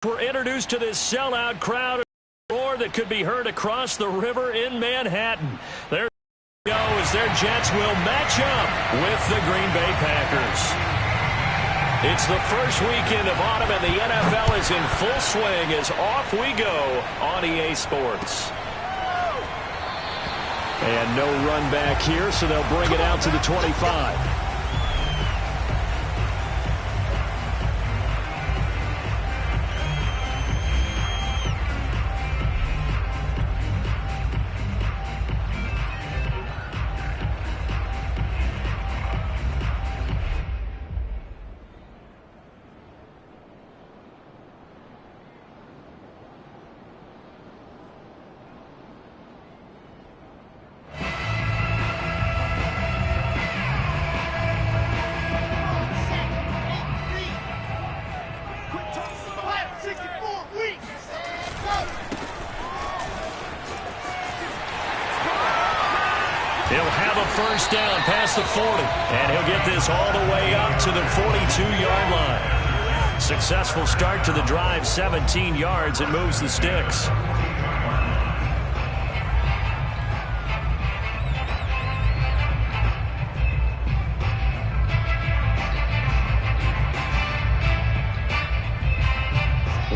We're introduced to this sellout crowd, roar that could be heard across the river in Manhattan. There we go as their Jets will match up with the Green Bay Packers. It's the first weekend of autumn and the NFL is in full swing as off we go on EA Sports. And no run back here, so they'll bring it out to the 25. First down past the 40, and he'll get this all the way up to the 42-yard line. Successful start to the drive, 17 yards, and moves the sticks.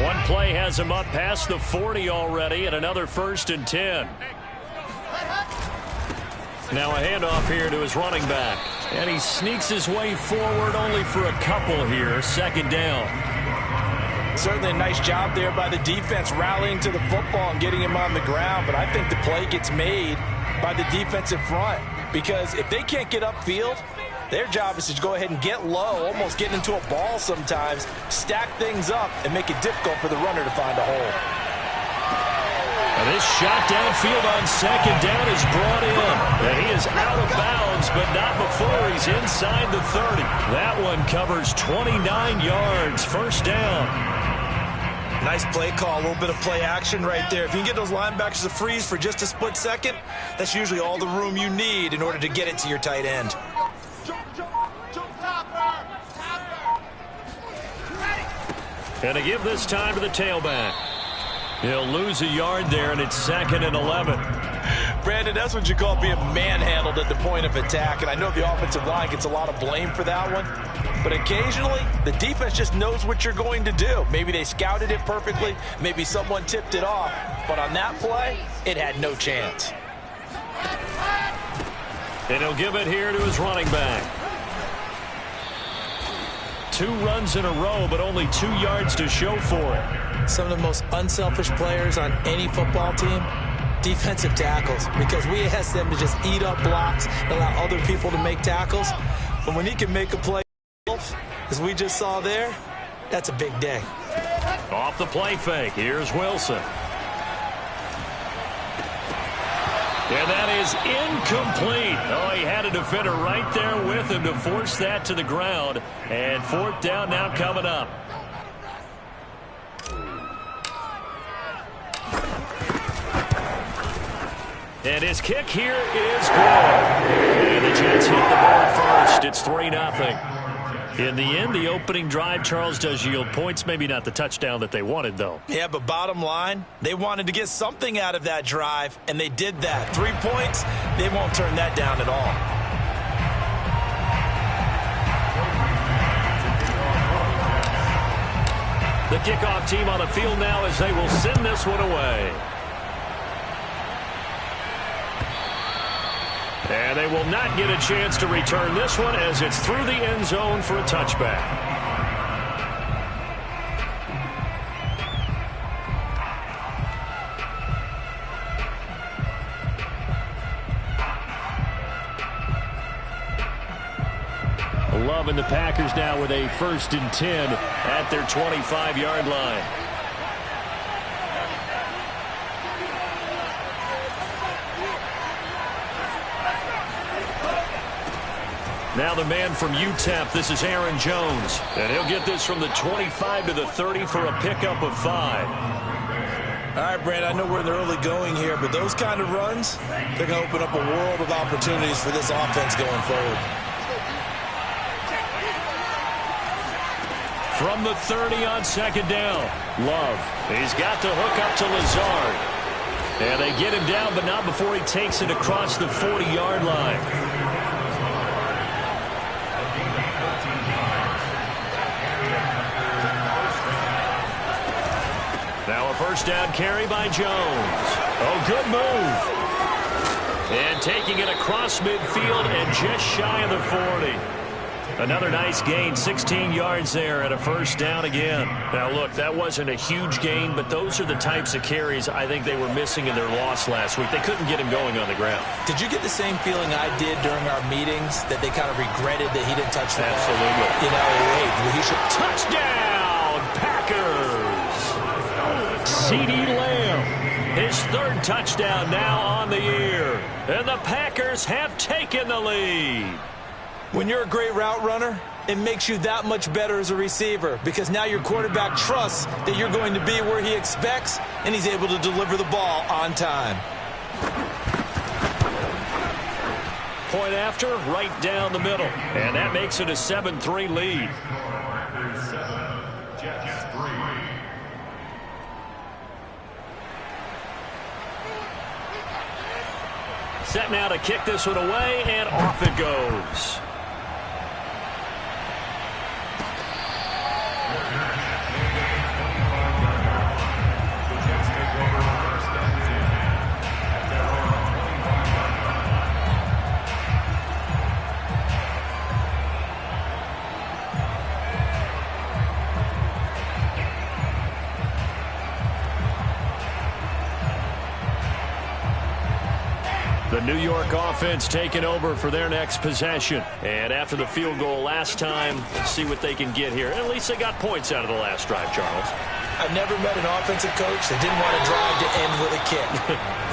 One play has him up past the 40 already, and another 1st and 10. Now a handoff here to his running back. And he sneaks his way forward only for a couple here. 2nd down. Certainly a nice job there by the defense rallying to the football and getting him on the ground. But I think the play gets made by the defensive front. Because if they can't get upfield, their job is to go ahead and get low, almost get into a ball sometimes, stack things up, and make it difficult for the runner to find a hole. And this shot downfield on 2nd down is brought in. And he is out of bounds, but not before he's inside the 30. That one covers 29 yards. 1st down. Nice play call, a little bit of play action right there. If you can get those linebackers to freeze for just a split second, that's usually all the room you need in order to get it to your tight end. And to give this time to the tailback. He'll lose a yard there, and it's 2nd and 11. Brandon, that's what you call being manhandled at the point of attack, and I know the offensive line gets a lot of blame for that one, but occasionally the defense just knows what you're going to do. Maybe they scouted it perfectly, maybe someone tipped it off, but on that play, it had no chance. And he'll give it here to his running back. 2 runs in a row, but only 2 yards to show for it. Some of the most unselfish players on any football team, defensive tackles, because we ask them to just eat up blocks and allow other people to make tackles. But when he can make a play, as we just saw there, that's a big day. Off the play fake, here's Wilson. And that is incomplete. Oh, he had a defender right there with him to force that to the ground. And 4th down now coming up. And his kick here is good. And the Jets hit the board first. It's 3-0. In the end, the opening drive, Charles, does yield points. Maybe not the touchdown that they wanted, though. Yeah, but bottom line, they wanted to get something out of that drive, and they did that. 3 points, they won't turn that down at all. The kickoff team on the field now as they will send this one away. And they will not get a chance to return this one as it's through the end zone for a touchback. Love and the Packers now with a 1st and 10 at their 25-yard line. Now the man from UTEP, this is Aaron Jones. And he'll get this from the 25 to the 30 for a pickup of 5. All right, Brand, I know we're in the early going here, but those kind of runs, they're going to open up a world of opportunities for this offense going forward. from the 30 on second down. Love. He's got the hook up to Lazard. And they get him down, but not before he takes it across the 40-yard line. Now a first down carry by Jones. Oh, good move. And taking it across midfield and just shy of the 40. Another nice gain, 16 yards there and a first down again. Now, look, that wasn't a huge gain, but those are the types of carries I think they were missing in their loss last week. They couldn't get him going on the ground. Did you get the same feeling I did during our meetings, that they kind of regretted that he didn't touch the ball? Absolutely. You know, hey, he should. Touchdown, Packers! CeeDee Lamb, his third touchdown now on the year. And the Packers have taken the lead. When you're a great route runner, it makes you that much better as a receiver, because now your quarterback trusts that you're going to be where he expects, and he's able to deliver the ball on time. Point after, right down the middle. And that makes it a 7-3 lead. Set now to kick this one away, and off it goes. The New York offense taking over for their next possession. And after the field goal last time, let's see what they can get here. At least they got points out of the last drive, Charles. I've never met an offensive coach that didn't want to drive to end with a kick.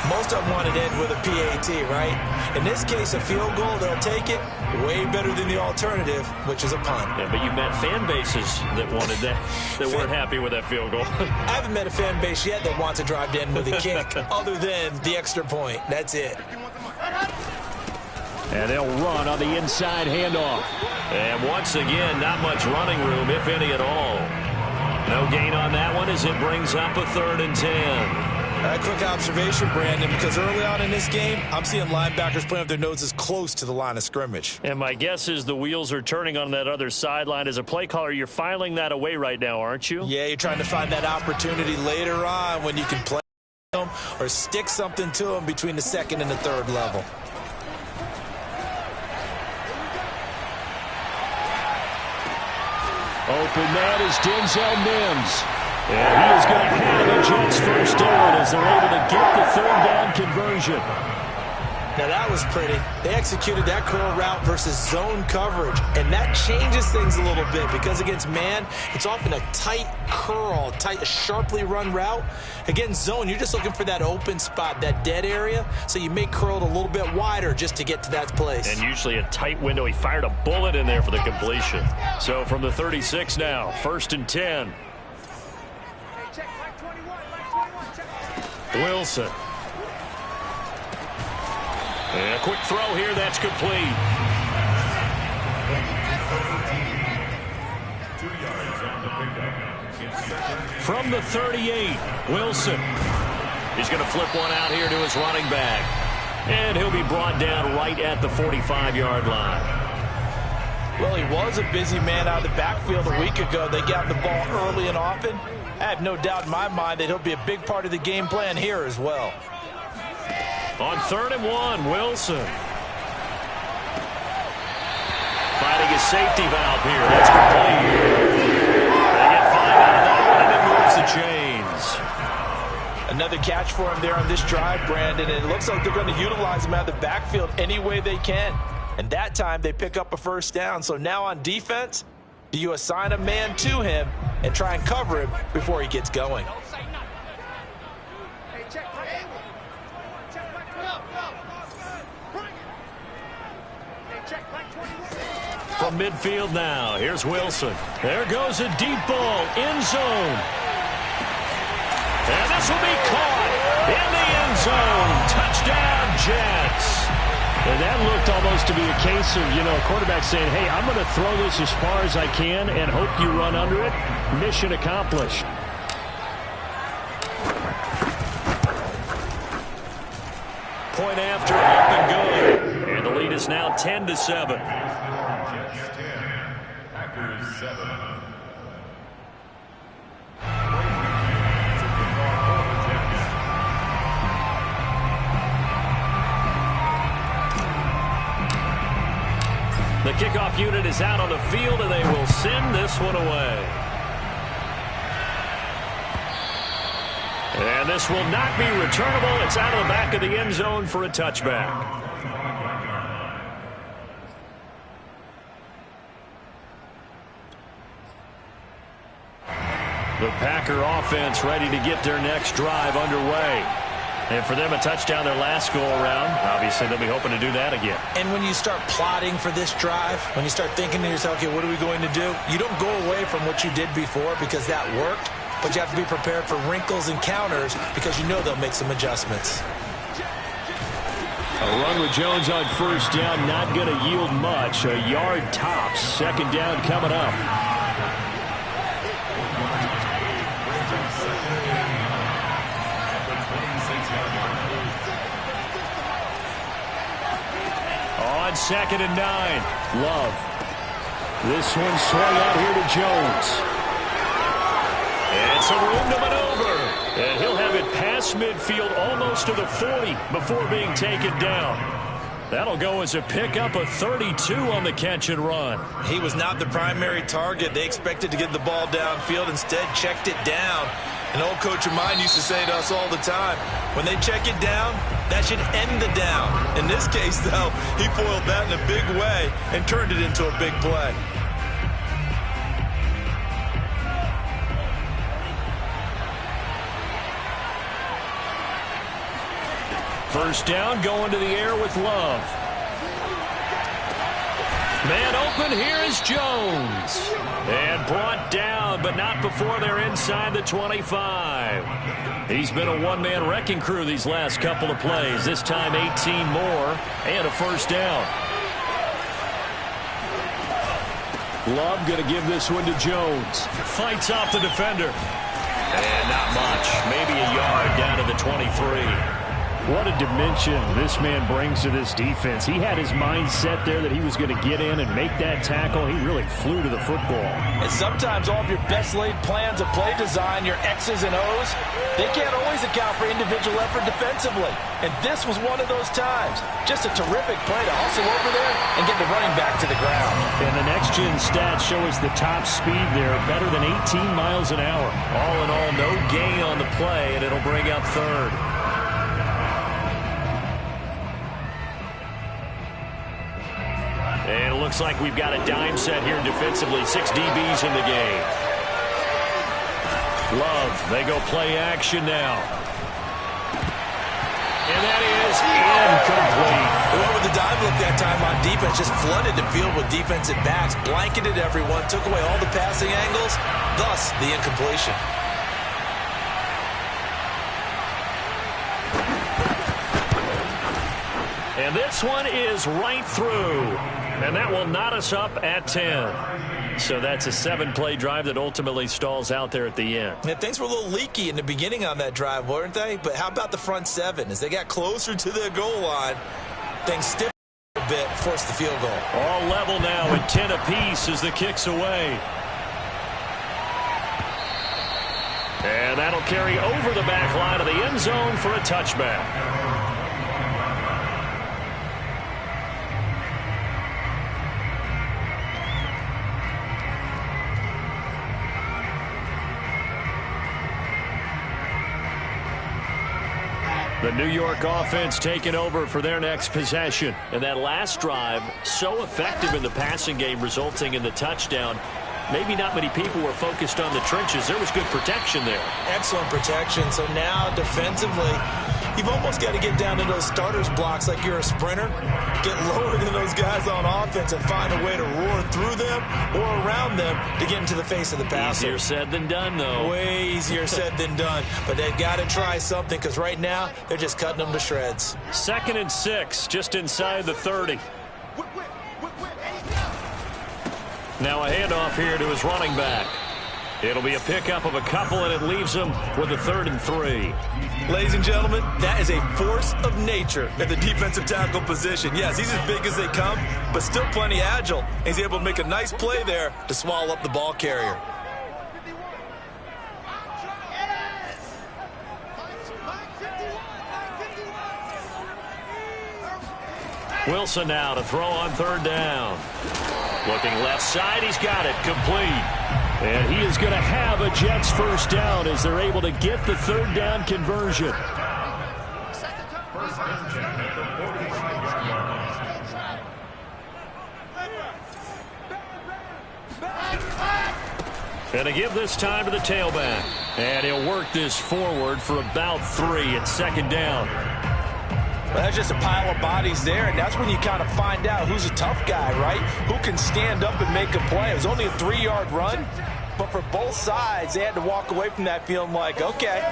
Most of them wanted to end with a PAT, right? In this case, a field goal, they'll take it. Way better than the alternative, which is a punt. Yeah, but you met fan bases that wanted that, that weren't happy with that field goal. I haven't met a fan base yet that wants to drive to end with a kick, other than the extra point. That's it. And they'll run on the inside handoff. And once again, not much running room, if any at all. No gain on that one as it brings up a 3rd and 10. A quick observation, Brandon, because early on in this game, I'm seeing linebackers playing with their noses close to the line of scrimmage. And my guess is the wheels are turning on that other sideline. As a play caller, you're filing that away right now, aren't you? Yeah, you're trying to find that opportunity later on when you can play them or stick something to them between the 2nd and the 3rd level. Open man is Denzel Mims. And he is going to have the Jets first down as they're able to get the 3rd down conversion. Now that was pretty. They executed that curl route versus zone coverage, and that changes things a little bit because against man, it's often a tight curl, tight, sharply run route. Against zone, you're just looking for that open spot, that dead area, so you make curl a little bit wider just to get to that place. And usually a tight window. He fired a bullet in there for the completion. So from the 36 now, 1st and 10. Wilson. And a quick throw here, that's complete. From the 38, Wilson. He's going to flip one out here to his running back. And he'll be brought down right at the 45-yard line. Well, he was a busy man out of the backfield a week ago. They got the ball early and often. I have no doubt in my mind that he'll be a big part of the game plan here as well. On 3rd and 1, Wilson. Finding his safety valve here. That's complete. They get 5 out of that one, and it moves the chains. Another catch for him there on this drive, Brandon, and it looks like they're going to utilize him out of the backfield any way they can. And that time they pick up a first down. So now on defense, do you assign a man to him and try and cover him before he gets going? From midfield now, here's Wilson. There goes a deep ball, end zone. And this will be caught in the end zone. Touchdown, Jets. And that looked almost to be a case of, a quarterback saying, hey, I'm going to throw this as far as I can and hope you run under it. Mission accomplished. Point after, up and good. And the lead is now 10-7. Packers 7. The kickoff unit is out on the field, and they will send this one away. And this will not be returnable. It's out of the back of the end zone for a touchback. The Packer offense ready to get their next drive underway. And for them, a touchdown their last go-around. Obviously, they'll be hoping to do that again. And when you start plotting for this drive, when you start thinking to yourself, okay, what are we going to do? You don't go away from what you did before because that worked, but you have to be prepared for wrinkles and counters because you know they'll make some adjustments. A run with Jones on first down, not going to yield much. A yard tops. Second down coming up. On 2nd and 9, Love. This one swung out here to Jones. And some room to maneuver. And he'll have it past midfield almost to the 40 before being taken down. That'll go as a pickup of 32 on the catch and run. He was not the primary target. They expected to get the ball downfield. Instead, checked it down. An old coach of mine used to say to us all the time, when they check it down, that should end the down. In this case, though, he foiled that in a big way and turned it into a big play. First down, going to the air with Love. Man open, here is Jones. And brought down, but not before they're inside the 25. He's been a one-man wrecking crew these last couple of plays. This time 18 more and a first down. Love going to give this one to Jones. Fights off the defender. And not much. Maybe a yard down to the 23. What a dimension this man brings to this defense. He had his mind set there that he was going to get in and make that tackle. He really flew to the football. And sometimes all of your best laid plans of play design, your X's and O's, they can't always account for individual effort defensively. And this was one of those times. Just a terrific play to hustle over there and get the running back to the ground. And the next-gen stats show us the top speed there, better than 18 miles an hour. All in all, no gain on the play, and it'll bring up third. And it looks like we've got a dime set here defensively. 6 DBs in the game. Love, they go play action now. And that is incomplete. Whoever the dive look that time on defense just flooded the field with defensive backs, blanketed everyone, took away all the passing angles, thus the incompletion. And this one is right through. And that will knot us up at 10. So that's a 7-play drive that ultimately stalls out there at the end. Yeah, things were a little leaky in the beginning on that drive, weren't they? But how about the front 7? As they got closer to the goal line, things stiffened a bit, forced the field goal. All level now at 10 apiece as the kick's away. And that'll carry over the back line of the end zone for a touchback. The New York offense taking over for their next possession. And that last drive, so effective in the passing game, resulting in the touchdown. maybe not many people were focused on the trenches. There was good protection there. Excellent protection. So now defensively, you've almost got to get down to those starters blocks like you're a sprinter. Get lower than those guys on offense and find a way to roar through them or around them to get into the face of the passer. Easier said than done, though. Way easier said than done. But they've got to try something because right now they're just cutting them to shreds. 2nd and 6, just inside the 30. Now a handoff here to his running back. It'll be a pickup of a couple, and it leaves him with a 3rd and 3. Ladies and gentlemen, that is a force of nature at the defensive tackle position. Yes, he's as big as they come, but still plenty agile. He's able to make a nice play there to swallow up the ball carrier. Wilson now to throw on 3rd down. Looking left side, he's got it, complete. And he is going to have a Jets 1st down as they're able to get the 3rd down conversion. And to give this time to the tailback. And he'll work this forward for about 3 at 2nd down. Well, that's just a pile of bodies there, and that's when you kind of find out who's a tough guy, right? Who can stand up and make a play. It was only a 3-yard run, but for both sides, they had to walk away from that feeling like, okay,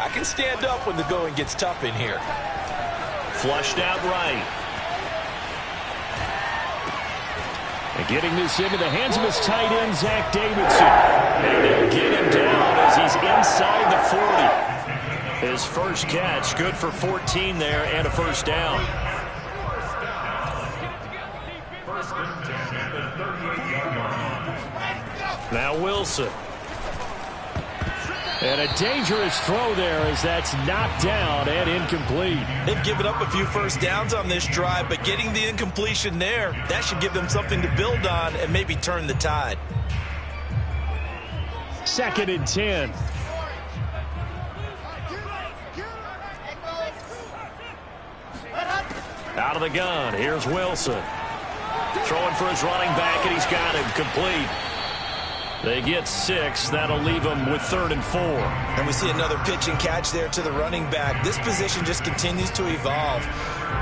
I can stand up when the going gets tough in here. Flushed out right. And getting this into the hands of his tight end, Zach Davidson. And they'll get him down as he's inside the 40. His first catch, good for 14 there and a 1st down. Now Wilson. And a dangerous throw there as that's knocked down and incomplete. They've given up a few 1st downs on this drive, but getting the incompletion there, that should give them something to build on and maybe turn the tide. 2nd and 10. Out of the gun, here's Wilson. Throwing for his running back, and he's got him complete. They get 6. That'll leave them with 3rd and 4. And we see another pitch and catch there to the running back. This position just continues to evolve.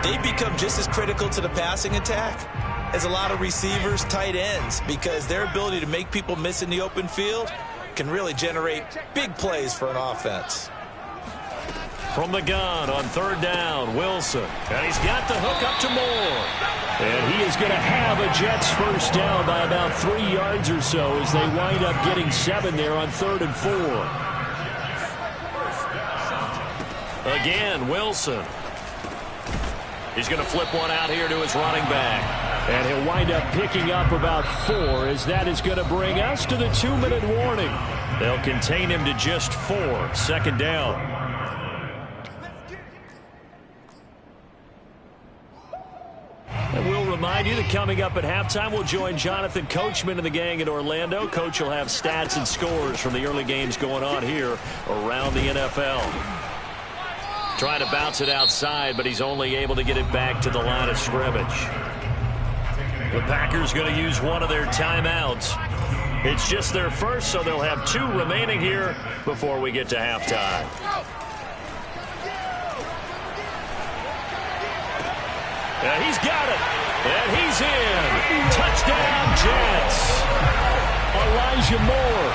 They become just as critical to the passing attack as a lot of receivers, tight ends, because their ability to make people miss in the open field can really generate big plays for an offense. From the gun on 3rd down, Wilson. And he's got the hook up to Moore. And he is going to have a Jets 1st down by about 3 yards or so as they wind up getting 7 there on 3rd and 4. Again, Wilson. He's going to flip one out here to his running back. And he'll wind up picking up about 4 as that is going to bring us to the 2-minute warning. They'll contain him to just 4, 2nd down. And we'll remind you that coming up at halftime, we'll join Jonathan Coachman and the gang in Orlando. Coach will have stats and scores from the early games going on here around the NFL. Trying to bounce it outside, but he's only able to get it back to the line of scrimmage. The Packers going to use one of their timeouts. It's just their first, so they'll have 2 remaining here before we get to halftime. And he's got it. And he's in. Touchdown, Jets. Elijah Moore,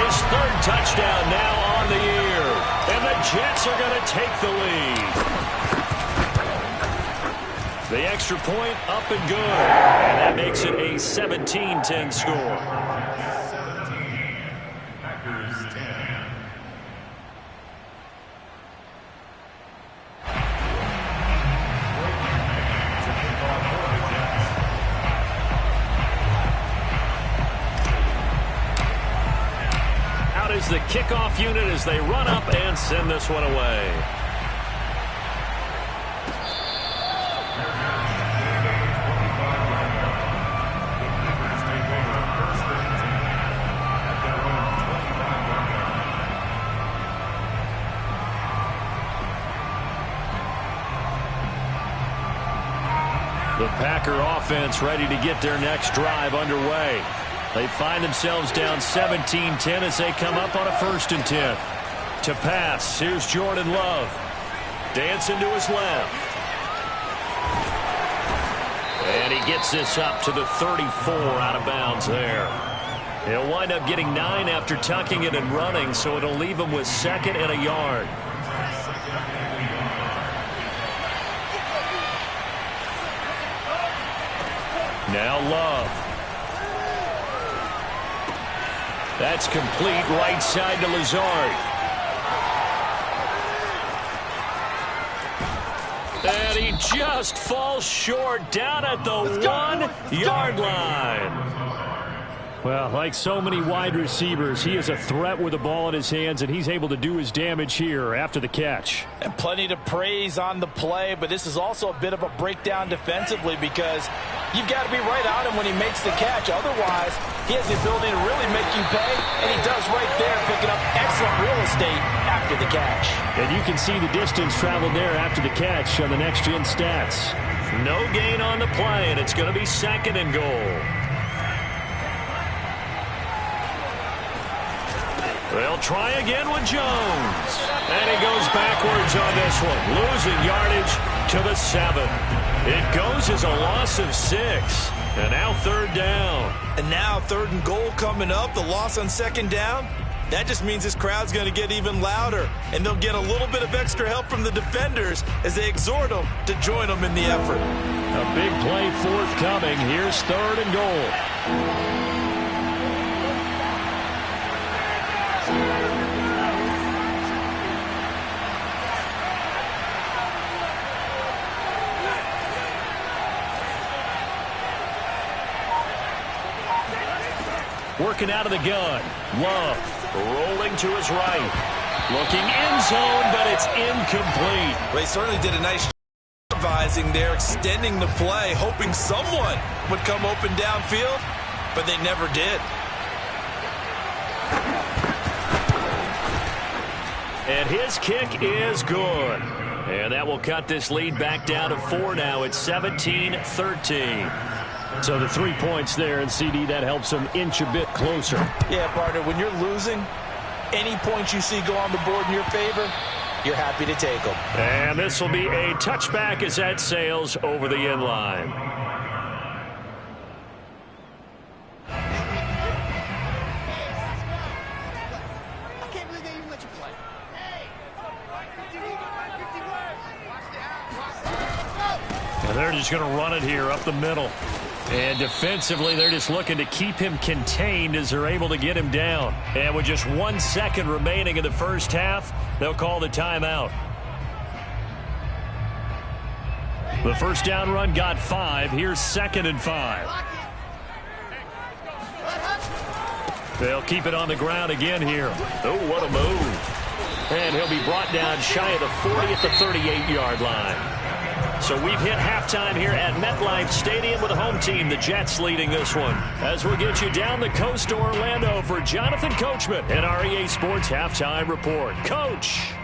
his 3rd touchdown now on the year. And the Jets are going to take the lead. The extra point up and good. And that makes it a 17-10 score. Is the kickoff unit as they run up and send this one away. The Packer offense ready to get their next drive underway. They find themselves down 17-10 as they come up on a 1st and 10. To pass, here's Jordan Love. Dancing to his left. And he gets this up to the 34 out of bounds there. He'll wind up getting 9 after tucking it and running, so it'll leave him with 2nd and a yard. Now Love. That's complete right side to Lazard. And he just falls short down at the 1-yard line. Well, like so many wide receivers, he is a threat with the ball in his hands, and he's able to do his damage here after the catch. And plenty to praise on the play, but this is also a bit of a breakdown defensively because you've got to be right on him when he makes the catch. Otherwise, he has the ability to really make you pay, and he does right there, picking up excellent real estate after the catch. And you can see the distance traveled there after the catch on the next-gen stats. No gain on the play, and it's going to be 2nd and goal. They'll try again with Jones. And he goes backwards on this one, losing yardage to the 7. It goes as a loss of 6. And now 3rd down. And now 3rd and goal coming up, the loss on 2nd down. That just means this crowd's going to get even louder. And they'll get a little bit of extra help from the defenders as they exhort them to join them in the effort. A big play forthcoming. Here's 3rd and goal. Working out of the gun. Love rolling to his right. Looking end zone, but it's incomplete. Well, they certainly did a nice job improvising there, extending the play, hoping someone would come open downfield, but they never did. And his kick is good. And that will cut this lead back down to 4 now. It's 17-13. So the 3 points there, and CD, that helps them inch a bit closer. Yeah, partner, when you're losing, any points you see go on the board in your favor, you're happy to take them. And this will be a touchback as that sails over the end line. And they're just going to run it here up the middle. And defensively, they're just looking to keep him contained as they're able to get him down. And with just 1 second remaining in the first half, they'll call the timeout. The first down run got 5. Here's 2nd and 5. They'll keep it on the ground again here. Oh, what a move. And he'll be brought down shy of the 40 at the 38-yard line. So we've hit halftime here at MetLife Stadium with the home team, the Jets, leading this one. As we'll get you down the coast to Orlando for Jonathan Coachman and our EA Sports Halftime Report. Coach.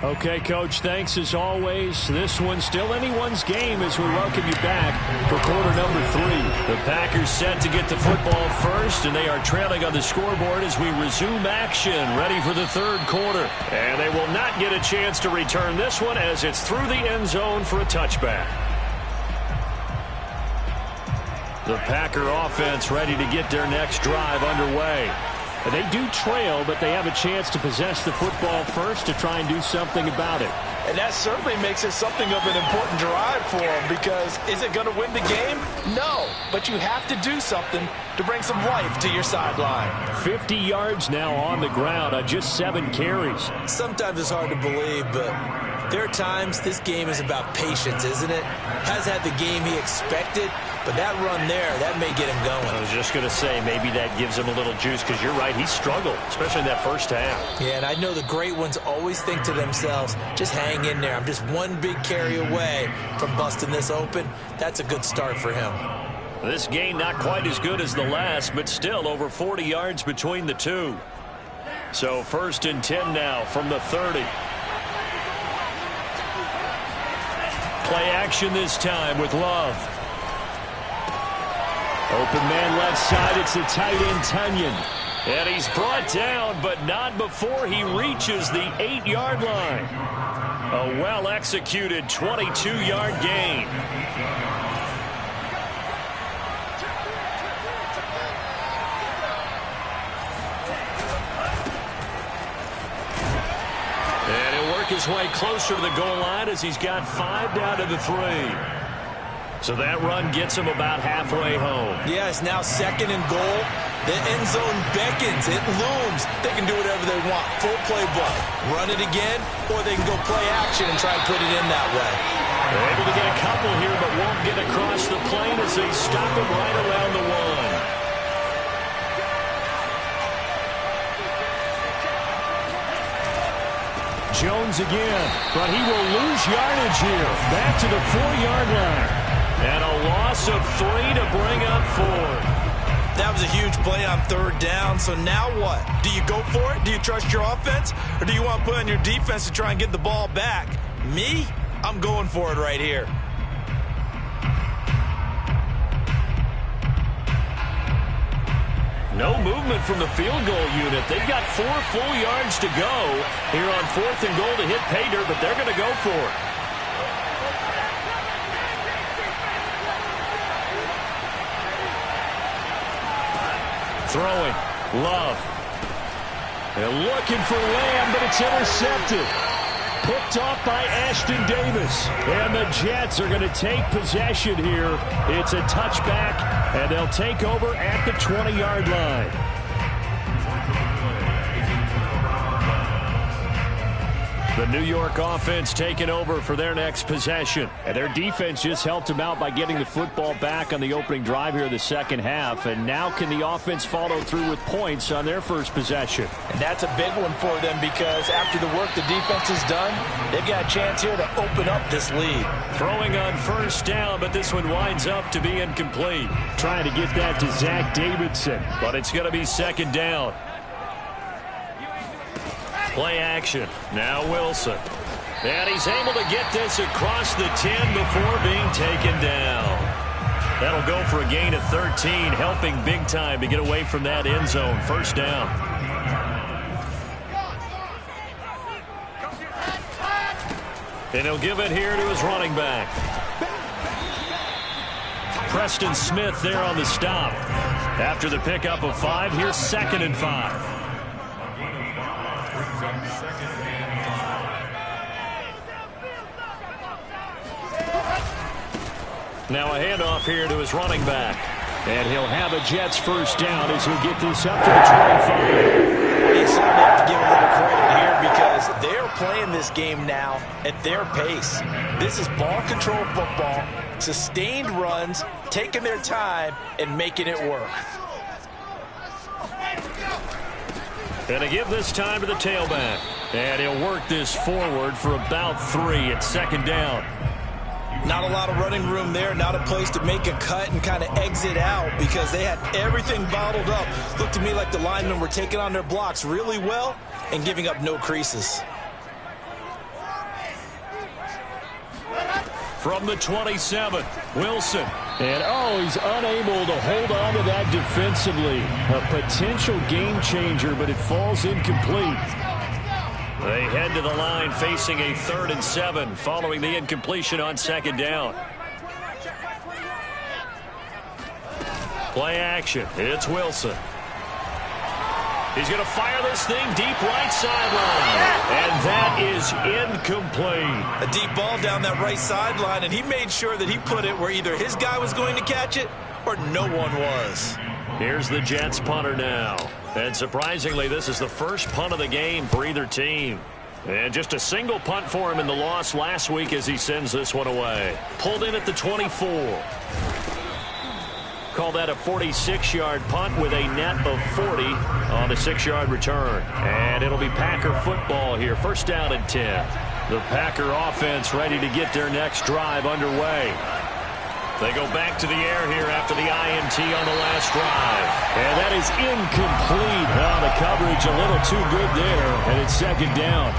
Okay, Coach, thanks as always. This one's still anyone's game as we welcome you back for quarter number 3. The Packers set to get the football first, and they are trailing on the scoreboard as we resume action, ready for the 3rd quarter. And they will not get a chance to return this one as it's through the end zone for a touchback. The Packer offense ready to get their next drive underway. They do trail, but they have a chance to possess the football first to try and do something about it. And that certainly makes it something of an important drive for them because is it going to win the game? No, but you have to do something to bring some life to your sideline. 50 yards now on the ground on just 7 carries. Sometimes it's hard to believe, but there are times this game is about patience, isn't it? Has had the game he expected, but that run there, that may get him going. I was just going to say, maybe that gives him a little juice because you're right, he struggled, especially in that first half. Yeah, and I know the great ones always think to themselves, just hang in there. I'm just one big carry away from busting this open. That's a good start for him. This game not quite as good as the last, but still over 40 yards between the two. So 1st and 10 now from the 30. Play action this time with Love. Open man left side. It's the tight end, Tunyon. And he's brought down, but not before he reaches the 8-yard line. A well-executed 22-yard gain. And he'll work his way closer to the goal line as he's got 5 down to the 3. So that run gets him about halfway home. Yeah, it's now 2nd and goal. The end zone beckons. It looms. They can do whatever they want. Full playbook. Run it again, or they can go play action and try and put it in that way. They're able to get a couple here, but won't get across the plane as they stop him right around the 1. Jones again, but he will lose yardage here. Back to the 4-yard line. And a loss of 3 to bring up 4. That was a huge play on 3rd down, so now what? Do you go for it? Do you trust your offense? Or do you want to put on your defense to try and get the ball back? Me? I'm going for it right here. No movement from the field goal unit. They've got 4 full yards to go here on 4th and goal to hit pay dirt, but they're going to go for it. Throwing, Love. And looking for Lamb, but it's intercepted. Picked off by Ashton Davis. And the Jets are going to take possession here. It's a touchback, and they'll take over at the 20-yard line. The New York offense taking over for their next possession. And their defense just helped them out by getting the football back on the opening drive here in the second half. And now can the offense follow through with points on their first possession? And that's a big one for them because after the work the defense has done, they've got a chance here to open up this lead. Throwing on 1st down, but this one winds up to be incomplete. Trying to get that to Zach Davidson, but it's going to be 2nd down. Play action. Now Wilson. And he's able to get this across the 10 before being taken down. That'll go for a gain of 13, helping big time to get away from that end zone. 1st down. And he'll give it here to his running back. Preston Smith there on the stop. After the pickup of 5, here's 2nd and 5. Now a handoff here to his running back. And he'll have a Jets 1st down as he'll get this up to the 25. You certainly have to give a little credit here because they're playing this game now at their pace. This is ball control football, sustained runs, taking their time, and making it work. And to give this time to the tailback. And he'll work this forward for about 3 at 2nd down. Not a lot of running room there, not a place to make a cut and kind of exit out because they had everything bottled up. Looked to me like the linemen were taking on their blocks really well and giving up no creases. From the 27, Wilson. And, he's unable to hold on to that defensively. A potential game changer, but it falls incomplete. They head to the line facing a 3rd and 7 following the incompletion on 2nd down. Play action. It's Wilson. He's going to fire this thing deep right sideline. And that is incomplete. A deep ball down that right sideline, and he made sure that he put it where either his guy was going to catch it or no one was. Here's the Jets punter now. And surprisingly, this is the first punt of the game for either team. And just a single punt for him in the loss last week as he sends this one away. Pulled in at the 24. Call that a 46-yard punt with a net of 40 on the 6-yard return. And it'll be Packer football here. 1st down and 10. The Packer offense ready to get their next drive underway. They go back to the air here after the INT on the last drive. And that is incomplete. The coverage a little too good there, and it's 2nd down.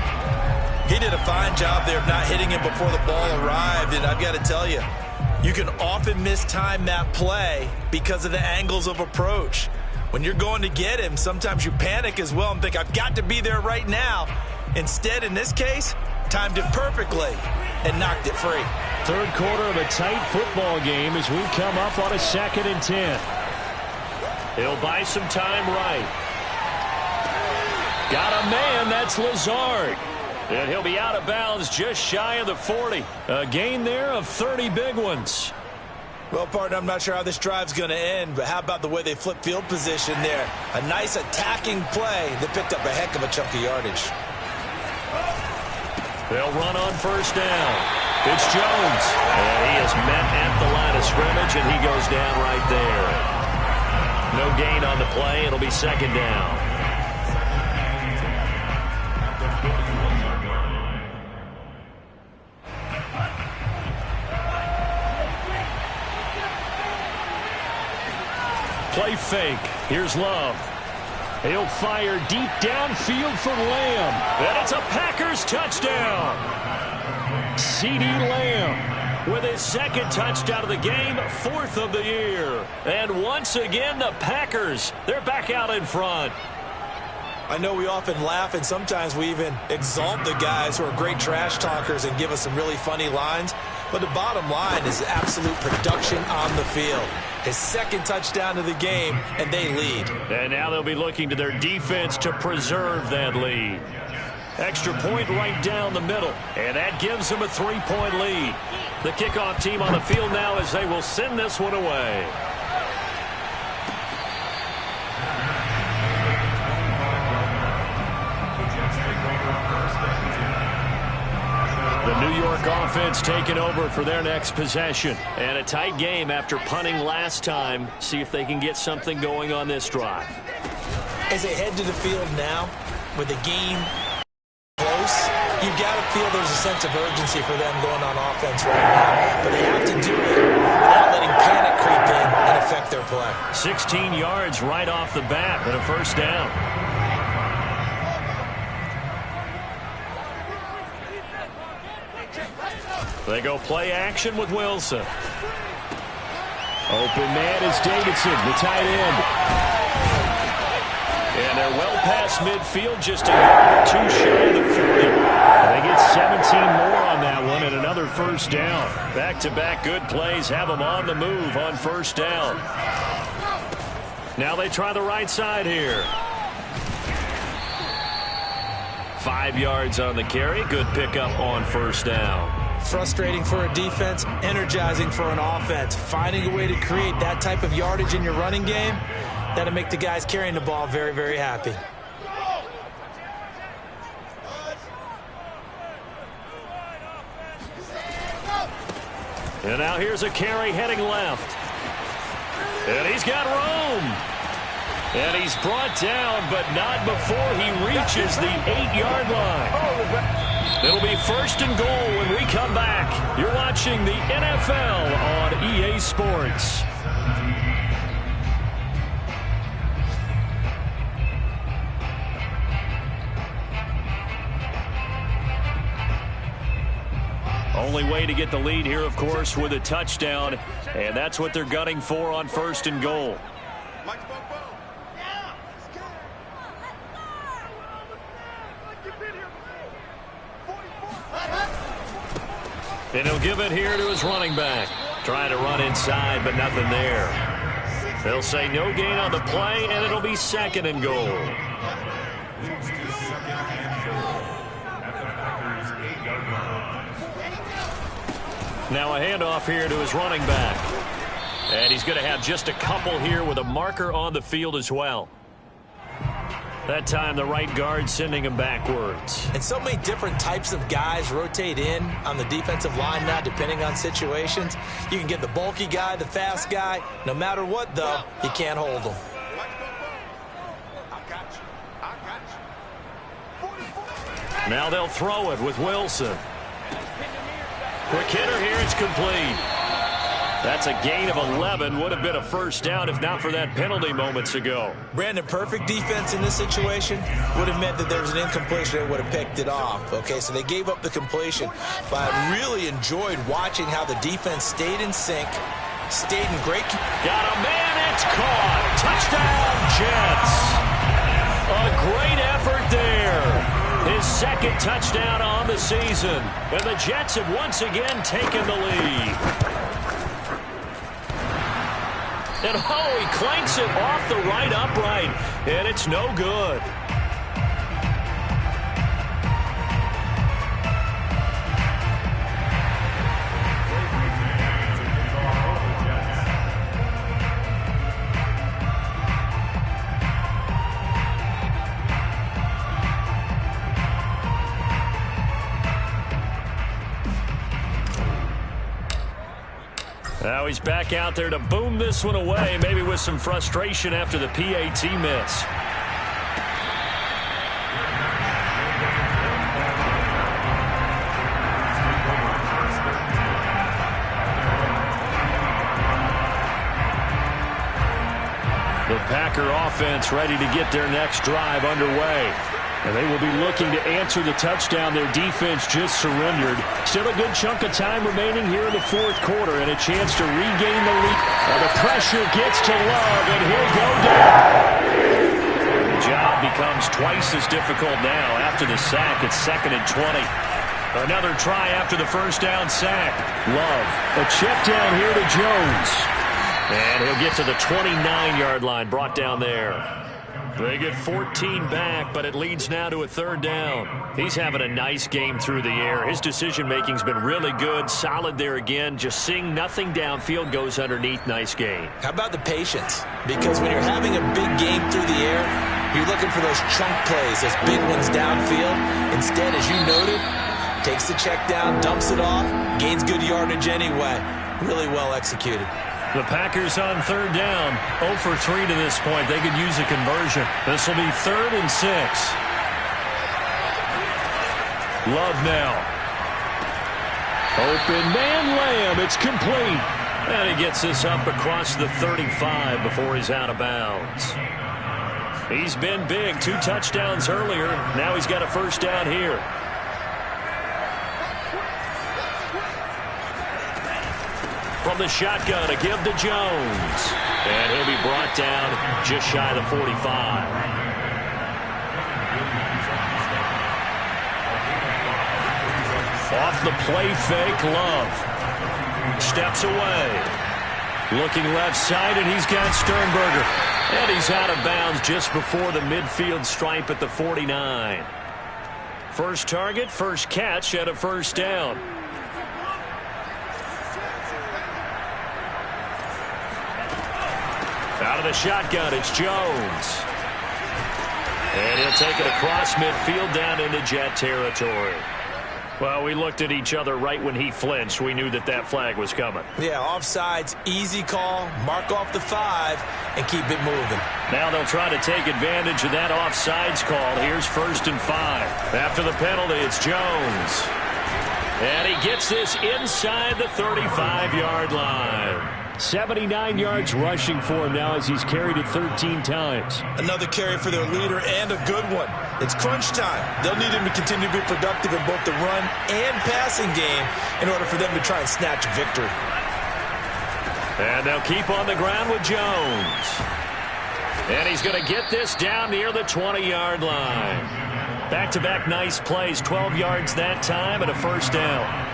He did a fine job there of not hitting him before the ball arrived, and I've got to tell you, You can often mistime that play because of the angles of approach. When you're going to get him, sometimes you panic as well and think, I've got to be there right now. Instead, in this case, timed it perfectly and knocked it free. Third quarter of a tight football game as we come up on a 2nd and 10. He'll buy some time right. Got a man, that's Lazard. And he'll be out of bounds just shy of the 40. A gain there of 30 big ones. Well, partner, I'm not sure how this drive's going to end, but how about the way they flip field position there? A nice attacking play that picked up a heck of a chunk of yardage. They'll run on first down. It's Jones. And he is met at the line of scrimmage, and he goes down right there. No gain on the play. It'll be 2nd down. Play fake. Here's Love. He'll fire deep downfield for Lamb. And it's a Packers touchdown. CeeDee Lamb with his 2nd touchdown of the game, 4th of the year. And once again, the Packers, they're back out in front. I know we often laugh and sometimes we even exalt the guys who are great trash talkers and give us some really funny lines. But the bottom line is absolute production on the field. His 2nd touchdown of the game, and they lead. And now they'll be looking to their defense to preserve that lead. Extra point right down the middle, and that gives them a 3-point lead. The kickoff team on the field now as they will send this one away. The New York offense taking over for their next possession. And a tight game after punting last time. See if they can get something going on this drive. As they head to the field now, with the game close, you've got to feel there's a sense of urgency for them going on offense right now. But they have to do it without letting panic creep in and affect their play. 16 yards right off the bat and a 1st down. They go play action with Wilson. Open man is Davidson, the tight end. And they're well past midfield, just a yard or 2 shy of the 40. They get 17 more on that one and another 1st down. Back-to-back good plays have them on the move on 1st down. Now they try the right side here. 5 yards on the carry. Good pickup on 1st down. Frustrating for a defense, energizing for an offense. Finding a way to create that type of yardage in your running game, that'll make the guys carrying the ball very, very happy. And now here's a carry heading left. And he's got room. And he's brought down, but not before he reaches the 8-yard line. It'll be 1st and goal when we come back. You're watching the NFL on EA Sports. Only way to get the lead here, of course, with a touchdown. And that's what they're gunning for on 1st and goal. And he'll give it here to his running back. Trying to run inside, but nothing there. They'll say no gain on the play, and it'll be 2nd and goal. Now a handoff here to his running back. And he's going to have just a couple here with a marker on the field as well. That time the right guard sending him backwards. And so many different types of guys rotate in on the defensive line now, depending on situations. You can get the bulky guy, the fast guy. No matter what, though, you can't hold them. Now they'll throw it with Wilson. Quick hitter here, it's complete. That's a gain of 11. Would have been a first down if not for that penalty moments ago. Brandon, perfect defense in this situation would have meant that there was an incompletion that would have picked it off. Okay, so they gave up the completion. But I really enjoyed watching how the defense stayed in sync, stayed in great... Got a man, it's caught. Touchdown, Jets. A great effort there. His second touchdown on the season. And the Jets have once again taken the lead. And oh, he clanks it off the right upright. And it's no good. Now he's back out there to boom this one away, maybe with some frustration after the PAT miss. The Packer offense ready to get their next drive underway. And they will be looking to answer the touchdown their defense just surrendered. Still a good chunk of time remaining here in the fourth quarter and a chance to regain the lead. The pressure gets to Love, and he'll go down. The job becomes twice as difficult now after the sack. It's 2nd and 20. Another try after the first down sack. Love, a check down here to Jones. And he'll get to the 29-yard line, brought down there. They get 14 back, but it leads now to a 3rd down. He's having a nice game through the air. His decision-making's been really good, solid there again. Just seeing nothing downfield goes underneath. Nice game. How about the patience? Because when you're having a big game through the air, you're looking for those chunk plays, those big ones downfield. Instead, as you noted, takes the check down, dumps it off, gains good yardage anyway. Really well executed. The Packers on 3rd down. 0 for 3 to this point. They could use a conversion. This will be 3rd and 6. Love now. Open man, Lamb. It's complete. And he gets this up across the 35 before he's out of bounds. He's been big. 2 touchdowns earlier. Now he's got a first down here. From the shotgun, a give to Jones. And he'll be brought down just shy of the 45. Off the play fake, Love. Steps away. Looking left side, and he's got Sternberger. And he's out of bounds just before the midfield stripe at the 49. First target, first catch at a first down. Out of the shotgun, it's Jones. And he'll take it across midfield down into Jet territory. Well, we looked at each other right when he flinched. We knew that that flag was coming. Yeah, offsides, easy call, mark off the 5, and keep it moving. Now they'll try to take advantage of that offsides call. Here's 1st and 5. After the penalty, it's Jones. And he gets this inside the 35-yard line. 79 yards rushing for him now as he's carried it 13 times. Another carry for their leader and a good one. It's crunch time. They'll need him to continue to be productive in both the run and passing game in order for them to try and snatch victory. And they'll keep on the ground with Jones. And he's going to get this down near the 20-yard line. Back-to-back nice plays, 12 yards that time and a first down.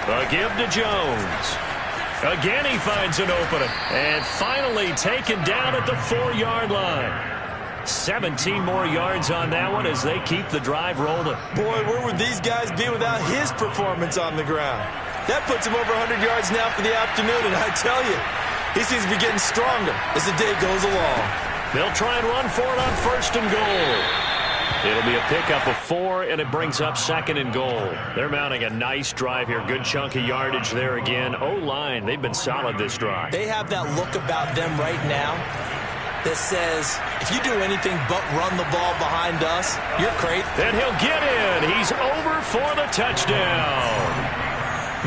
A give to Jones. Again, he finds an opening. And finally taken down at the 4-yard line. 17 more yards on that one as they keep the drive rolling. Boy, where would these guys be without his performance on the ground? That puts him over 100 yards now for the afternoon, and I tell you, he seems to be getting stronger as the day goes along. They'll try and run for it on 1st and goal. It'll be a pickup of 4, and it brings up 2nd and goal. They're mounting a nice drive here. Good chunk of yardage there again. O-line, they've been solid this drive. They have that look about them right now that says, if you do anything but run the ball behind us, you're crazy. And he'll get in. He's over for the touchdown.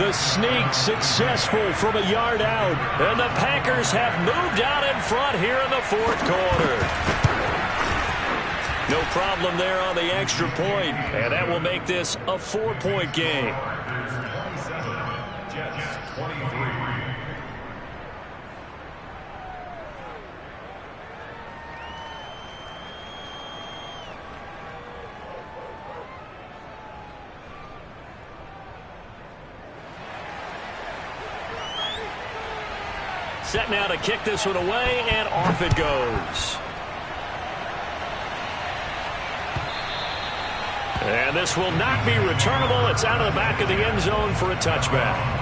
The sneak successful from a yard out. And the Packers have moved out in front here in the fourth quarter. No problem there on the extra point. And that will make this a 4-point game. Jets 23. Set now to kick this one away, and off it goes. And this will not be returnable. It's out of the back of the end zone for a touchback.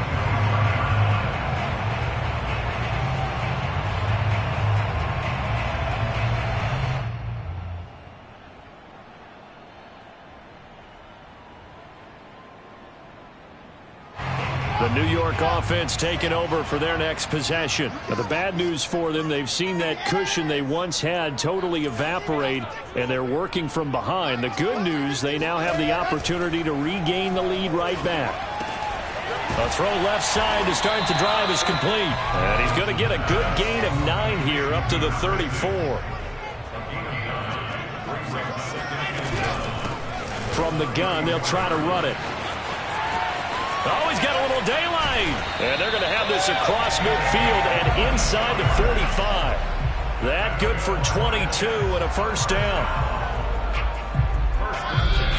The New York offense taking over for their next possession. Now, the bad news for them, they've seen that cushion they once had totally evaporate, and they're working from behind. The good news, they now have the opportunity to regain the lead right back. A throw left side to start the drive is complete. And he's going to get a good gain of 9 here up to the 34. From the gun, they'll try to run it. Oh, he's got a little daylight. And they're going to have this across midfield and inside the 45. That good for 22 and a first down.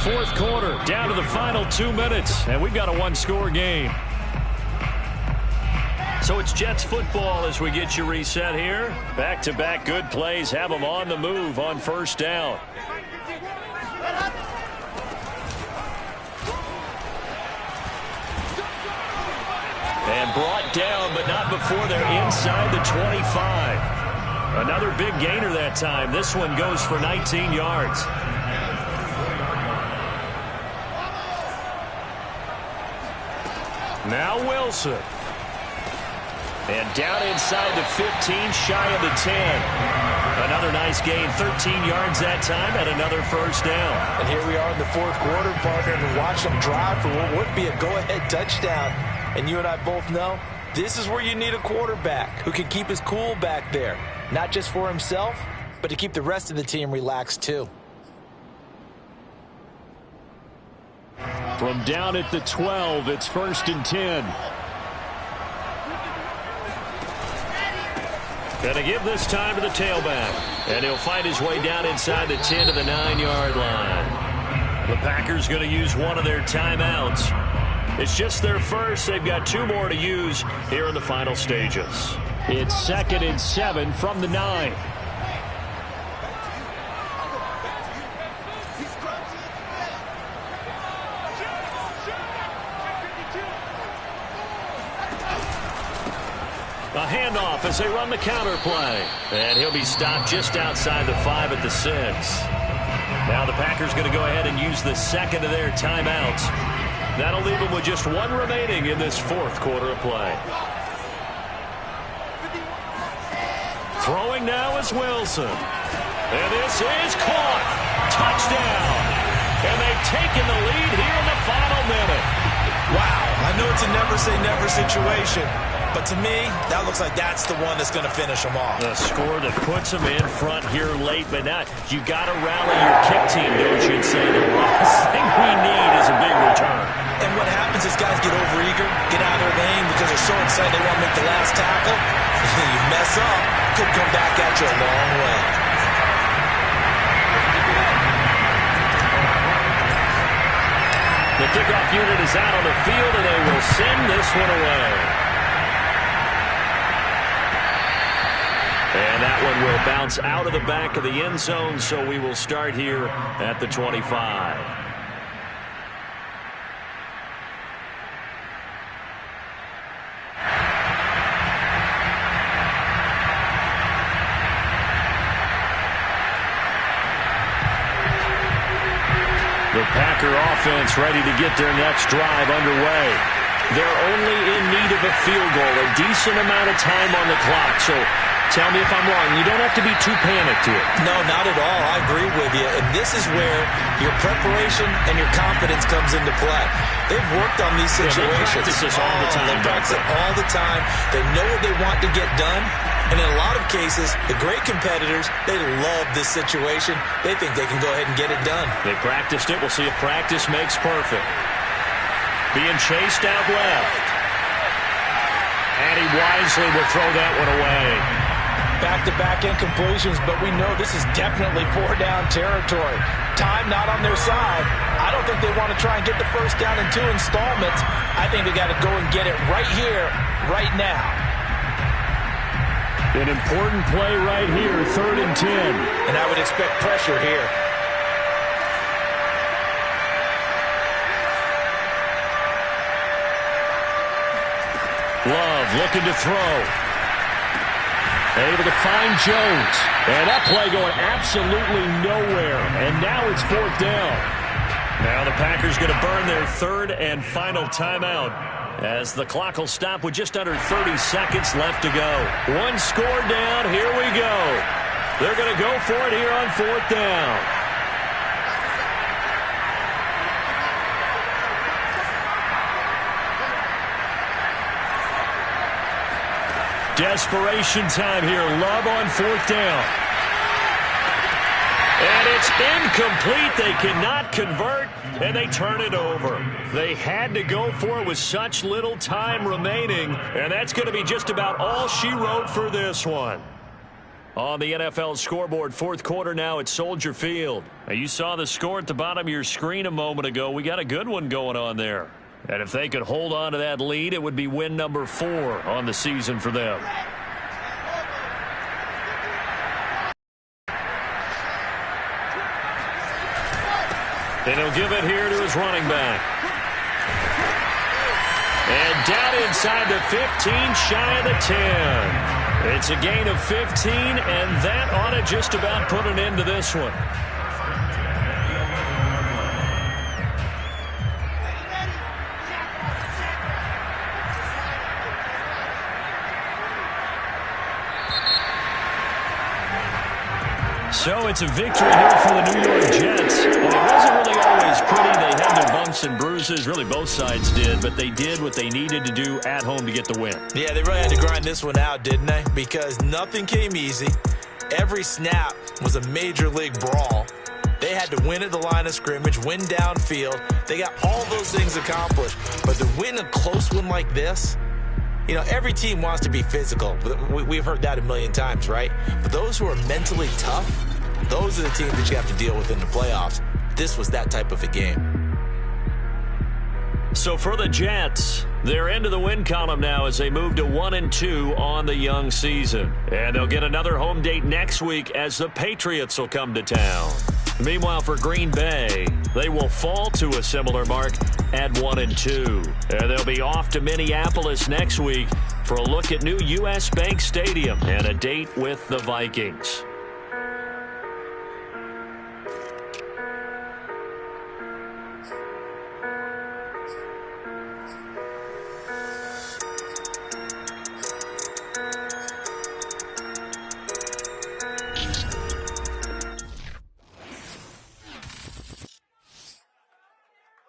Fourth quarter, down to the final 2 minutes, and we've got a one-score game. So it's Jets football as we get you reset here. Back-to-back good plays have them on the move on first down. And brought down, but not before they're inside the 25. Another big gainer that time. This one goes for 19 yards. Now Wilson. And down inside the 15, shy of the 10. Another nice gain, 13 yards that time, and another first down. And here we are in the fourth quarter, partner, and watch them drive for what would be a go-ahead touchdown. And you and I both know this is where you need a quarterback who can keep his cool back there. Not just for himself, but to keep the rest of the team relaxed too. From down at the 12, it's 1st and 10. Gonna give this time to the tailback. And he'll find his way down inside the 10 to the 9-yard line. The Packers gonna use one of their timeouts. It's just their first. They've got 2 more to use here in the final stages. It's 2nd and 7 from the 9. A handoff as they run the counter play. And he'll be stopped just outside the 5 at the 6. Now the Packers going to go ahead and use the second of their timeouts. That'll leave them with just 1 remaining in this fourth quarter of play. Throwing now is Wilson. And this is caught. Touchdown. And they've taken the lead here in the final minute. Wow, I know it's a never-say-never situation, but to me, that looks like that's the one that's going to finish them off. A score that puts them in front here late, but not. You got to rally your kick team, don't you, and say the last thing we need is a big return. And what happens is guys get overeager, get out of their lane because they're so excited they want to make the last tackle. You mess up, could come back at you a long way. The kickoff unit is out on the field, and they will send this one away. And that one will bounce out of the back of the end zone, so we will start here at the 25. The Packer offense ready to get their next drive underway. They're only in need of a field goal, a decent amount of time on the clock. So Tell me if I'm wrong. You don't have to be too panicked here. No, not at all. I agree with you. And this is where your preparation and your confidence comes into play. They've worked on these situations. They practice this all the time. They practice it all the time. They know what they want to get done. And in a lot of cases, the great competitors, they love this situation. They think they can go ahead and get it done. They practiced it. We'll see if practice makes perfect. Being chased out left. And he wisely will throw that one away. Back-to-back incompletions, but we know this is definitely four-down territory. Time not on their side. I don't think they want to try and get the first down in 2 installments. I think they got to go and get it right here, right now. An important play right here, 3rd and 10. And I would expect pressure here. Love looking to throw. Able to find Jones. And that play going absolutely nowhere. And now it's 4th down. Now the Packers going to burn their 3rd and final timeout as the clock will stop with just under 30 seconds left to go. One score down. Here we go. They're going to go for it here on 4th down. Desperation time here. Love on 4th down. And it's incomplete. They cannot convert, and they turn it over. They had to go for it with such little time remaining, and that's going to be just about all she wrote for this one. On the NFL scoreboard, 4th quarter now at Soldier Field. Now, you saw the score at the bottom of your screen a moment ago. We got a good one going on there. And if they could hold on to that lead, it would be win number 4 on the season for them. And he'll give it here to his running back. And down inside the 15, shy of the 10. It's a gain of 15, and that ought to just about put an end to this one. So it's a victory here for the New York Jets. And it wasn't really always pretty. They had their bumps and bruises. Really, both sides did. But they did what they needed to do at home to get the win. Yeah, they really had to grind this one out, didn't they? Because nothing came easy. Every snap was a major league brawl. They had to win at the line of scrimmage, win downfield. They got all those things accomplished. But to win a close one like this, you know, every team wants to be physical. We've heard that a million times, right? But those who are mentally tough, those are the teams that you have to deal with in the playoffs. This was that type of a game. So for the Jets, they're into the win column now as they move to 1-2 on the young season. And they'll get another home date next week as the Patriots will come to town. Meanwhile, for Green Bay, they will fall to a similar mark at 1-2. And they'll be off to Minneapolis next week for a look at new U.S. Bank Stadium and a date with the Vikings.